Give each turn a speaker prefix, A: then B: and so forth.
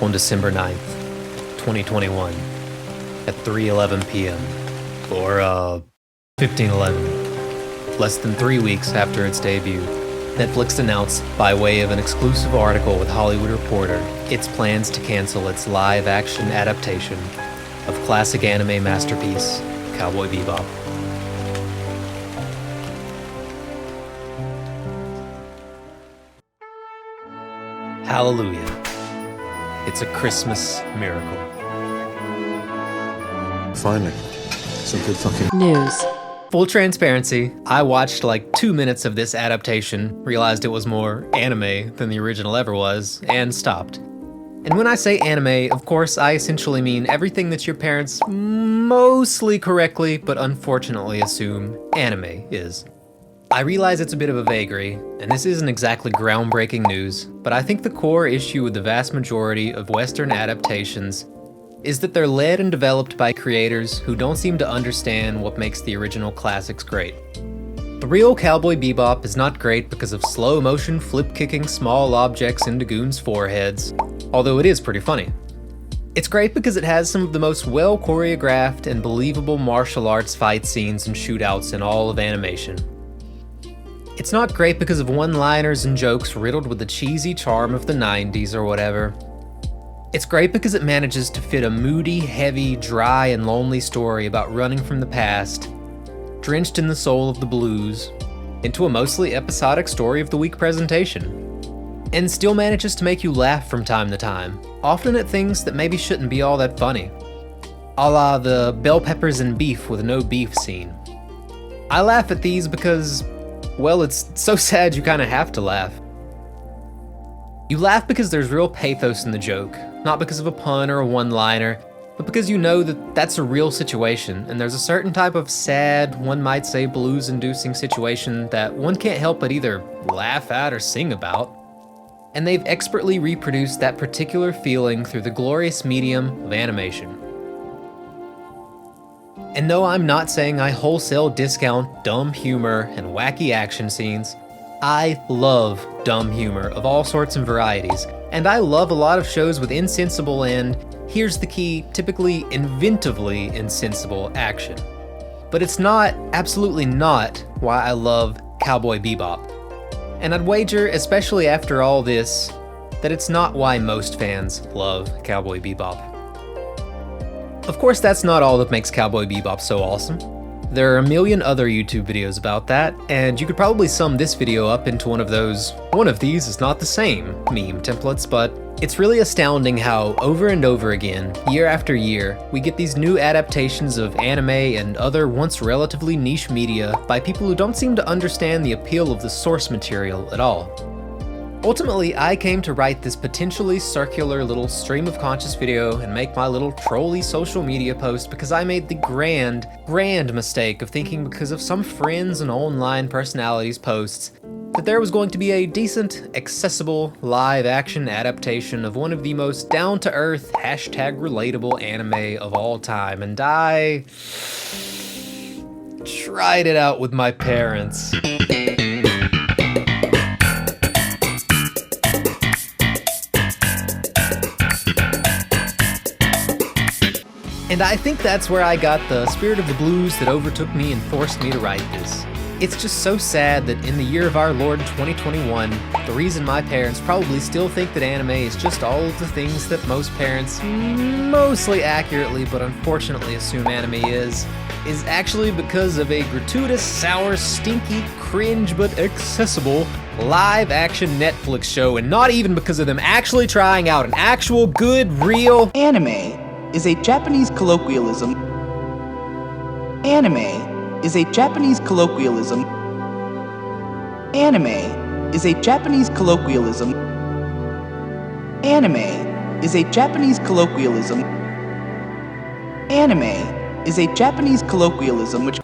A: on December 9th, 2021 at 3:11 p.m. or 15:11. Less than 3 weeks after its debut, Netflix announced, by way of an exclusive article with Hollywood Reporter, its plans to cancel its live-action adaptation of classic anime masterpiece, Cowboy Bebop. Hallelujah. It's a Christmas miracle.
B: Finally, some good fucking
C: news.
A: Full transparency, I watched like 2 minutes of this adaptation, realized it was more anime than the original ever was, and stopped. And when I say anime, of course, I essentially mean everything that your parents mostly correctly, but unfortunately assume anime is. I realize it's a bit of a vagary, and this isn't exactly groundbreaking news, but I think the core issue with the vast majority of Western adaptations is that they're led and developed by creators who don't seem to understand what makes the original classics great. The real Cowboy Bebop is not great because of slow-motion flip-kicking small objects into goons' foreheads, although it is pretty funny. It's great because it has some of the most well-choreographed and believable martial arts fight scenes and shootouts in all of animation. It's not great because of one-liners and jokes riddled with the cheesy charm of the 90s or whatever. It's great because it manages to fit a moody, heavy, dry, and lonely story about running from the past, drenched in the soul of the blues, into a mostly episodic story of the week presentation, and still manages to make you laugh from time to time, often at things that maybe shouldn't be all that funny, a la the bell peppers and beef with no beef scene. I laugh at these because, well, it's so sad you kinda have to laugh. You laugh because there's real pathos in the joke, not because of a pun or a one-liner, but because you know that that's a real situation, and there's a certain type of sad, one might say blues-inducing situation that one can't help but either laugh at or sing about. And they've expertly reproduced that particular feeling through the glorious medium of animation. And no, I'm not saying I wholesale discount dumb humor and wacky action scenes. I love dumb humor of all sorts and varieties, and I love a lot of shows with insensible and, here's the key, typically inventively insensible action. But it's not, absolutely not, why I love Cowboy Bebop. And I'd wager, especially after all this, that it's not why most fans love Cowboy Bebop. Of course, that's not all that makes Cowboy Bebop so awesome. There are a million other YouTube videos about that, and you could probably sum this video up into one of these is not the same meme templates, but it's really astounding how over and over again, year after year, we get these new adaptations of anime and other once relatively niche media by people who don't seem to understand the appeal of the source material at all. Ultimately, I came to write this potentially circular little stream of conscious video and make my little trolly social media post because I made the grand mistake of thinking because of some friends and online personalities' posts that there was going to be a decent, accessible, live-action adaptation of one of the most down-to-earth, #relatable anime of all time, and I tried it out with my parents. And I think that's where I got the spirit of the blues that overtook me and forced me to write this. It's just so sad that in the year of our Lord 2021, the reason my parents probably still think that anime is just all of the things that most parents mostly accurately but unfortunately assume anime is actually because of a gratuitous, sour, stinky, cringe but accessible live-action Netflix show, and not even because of them actually trying out an actual good, real
D: anime is a Japanese colloquialism. Anime is a Japanese colloquialism. Anime is a Japanese colloquialism. Anime is a Japanese colloquialism. Anime is a Japanese colloquialism which